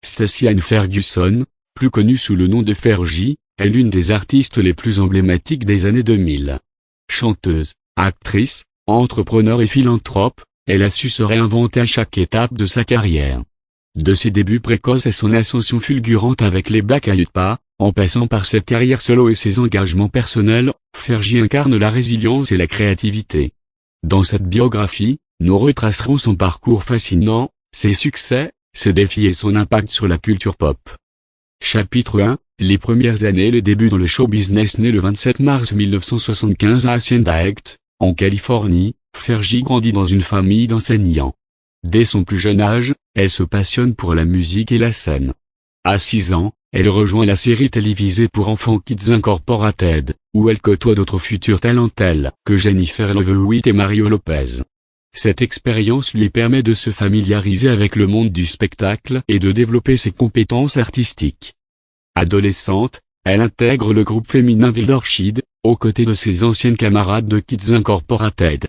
Stacey Ann Ferguson, plus connue sous le nom de Fergie, est l'une des artistes les plus emblématiques des années 2000. Chanteuse, actrice, entrepreneur et philanthrope, elle a su se réinventer à chaque étape de sa carrière. De ses débuts précoces à son ascension fulgurante avec les Black Eyed Peas, en passant par cette carrière solo et ses engagements personnels, Fergie incarne la résilience et la créativité. Dans cette biographie, nous retracerons son parcours fascinant, ses succès, ses défis et son impact sur la culture pop. Chapitre 1, les premières années et les débuts dans le show business. Née le 27 mars 1975 à Hacienda Heights, en Californie, Fergie grandit dans une famille d'enseignants. Dès son plus jeune âge, elle se passionne pour la musique et la scène. À 6 ans, elle rejoint la série télévisée pour enfants Kids Incorporated, où elle côtoie d'autres futurs talents tels que Jennifer Love Hewitt et Mario Lopez. Cette expérience lui permet de se familiariser avec le monde du spectacle et de développer ses compétences artistiques. Adolescente, elle intègre le groupe féminin Wild Orchid, aux côtés de ses anciennes camarades de Kids Incorporated.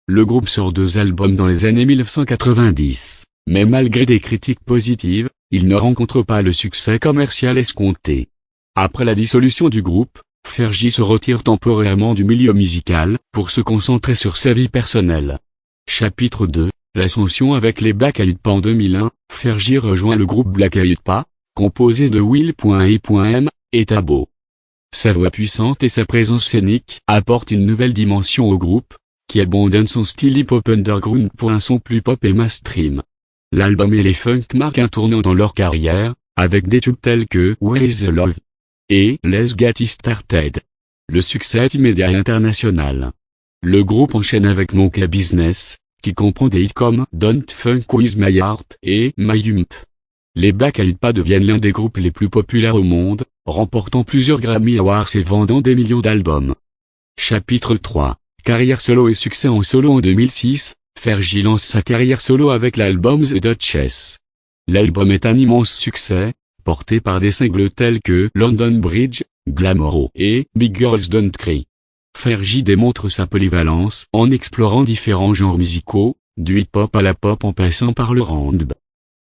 Le groupe sort 2 albums dans les années 1990, mais malgré des critiques positives, il ne rencontre pas le succès commercial escompté. Après la dissolution du groupe, Fergie se retire temporairement du milieu musical, pour se concentrer sur sa vie personnelle. Chapitre 2, l'ascension avec les Black Eyed Peas. En 2001, Fergie rejoint le groupe Black Eyed Peas, composé de Will.i.am et Tabo. Sa voix puissante et sa présence scénique apportent une nouvelle dimension au groupe, qui abandonne son style hip-hop underground pour un son plus pop et mainstream. L'album et les funk marquent un tournant dans leur carrière, avec des tubes tels que Where is the Love et Let's Get It Started. Le succès est immédiat et international. Le groupe enchaîne avec Monkey Business, qui comprend des hits comme Don't Funk With My Heart et My Hump. Les Black Eyed Peas deviennent l'un des groupes les plus populaires au monde, remportant plusieurs Grammy Awards et vendant des millions d'albums. Chapitre 3, carrière solo et succès. En solo. En 2006, Fergie lance sa carrière solo avec l'album The Duchess. L'album est un immense succès, porté par des singles tels que London Bridge, Glamour et Big Girls Don't Cry. Fergie démontre sa polyvalence en explorant différents genres musicaux, du hip-hop à la pop en passant par le R&B.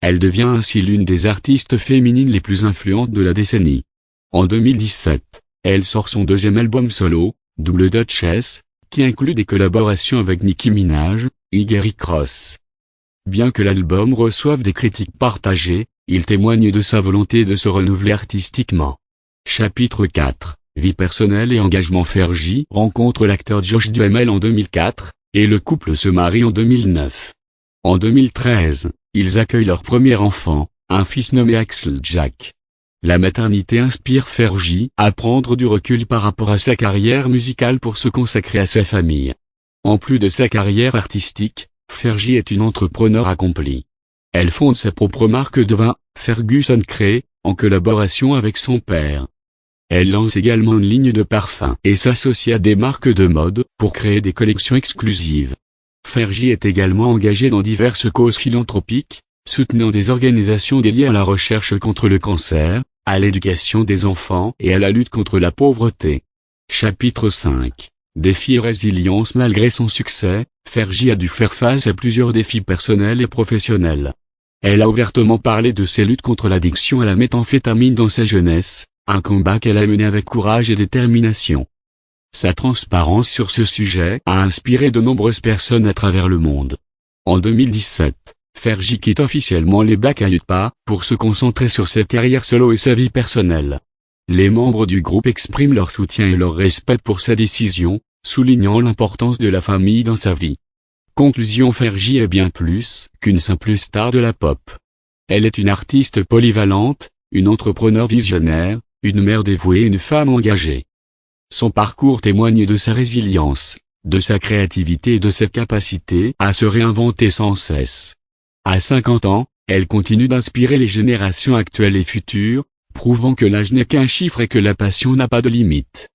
Elle devient ainsi l'une des artistes féminines les plus influentes de la décennie. En 2017, elle sort son deuxième album solo, Double Duchess, qui inclut des collaborations avec Nicki Minaj et Gary Cross. Bien que l'album reçoive des critiques partagées, il témoigne de sa volonté de se renouveler artistiquement. Chapitre 4, vie personnelle et engagement. Fergie rencontre l'acteur Josh Duhamel en 2004, et le couple se marie en 2009. En 2013, ils accueillent leur premier enfant, un fils nommé Axel Jack. La maternité inspire Fergie à prendre du recul par rapport à sa carrière musicale pour se consacrer à sa famille. En plus de sa carrière artistique, Fergie est une entrepreneur accomplie. Elle fonde sa propre marque de vin, Ferguson Cree, en collaboration avec son père. Elle lance également une ligne de parfums et s'associe à des marques de mode pour créer des collections exclusives. Fergie est également engagée dans diverses causes philanthropiques, soutenant des organisations dédiées à la recherche contre le cancer, à l'éducation des enfants et à la lutte contre la pauvreté. Chapitre 5, défis et résilience. Malgré son succès, Fergie a dû faire face à plusieurs défis personnels et professionnels. Elle a ouvertement parlé de ses luttes contre l'addiction à la méthamphétamine dans sa jeunesse, un combat qu'elle a mené avec courage et détermination. Sa transparence sur ce sujet a inspiré de nombreuses personnes à travers le monde. En 2017, Fergie quitte officiellement les Black Eyed Peas pour se concentrer sur sa carrière solo et sa vie personnelle. Les membres du groupe expriment leur soutien et leur respect pour sa décision, soulignant l'importance de la famille dans sa vie. Conclusion. Fergie est bien plus qu'une simple star de la pop. Elle est une artiste polyvalente, une entrepreneur visionnaire, une mère dévouée et une femme engagée. Son parcours témoigne de sa résilience, de sa créativité et de sa capacité à se réinventer sans cesse. À 50 ans, elle continue d'inspirer les générations actuelles et futures, prouvant que l'âge n'est qu'un chiffre et que la passion n'a pas de limite.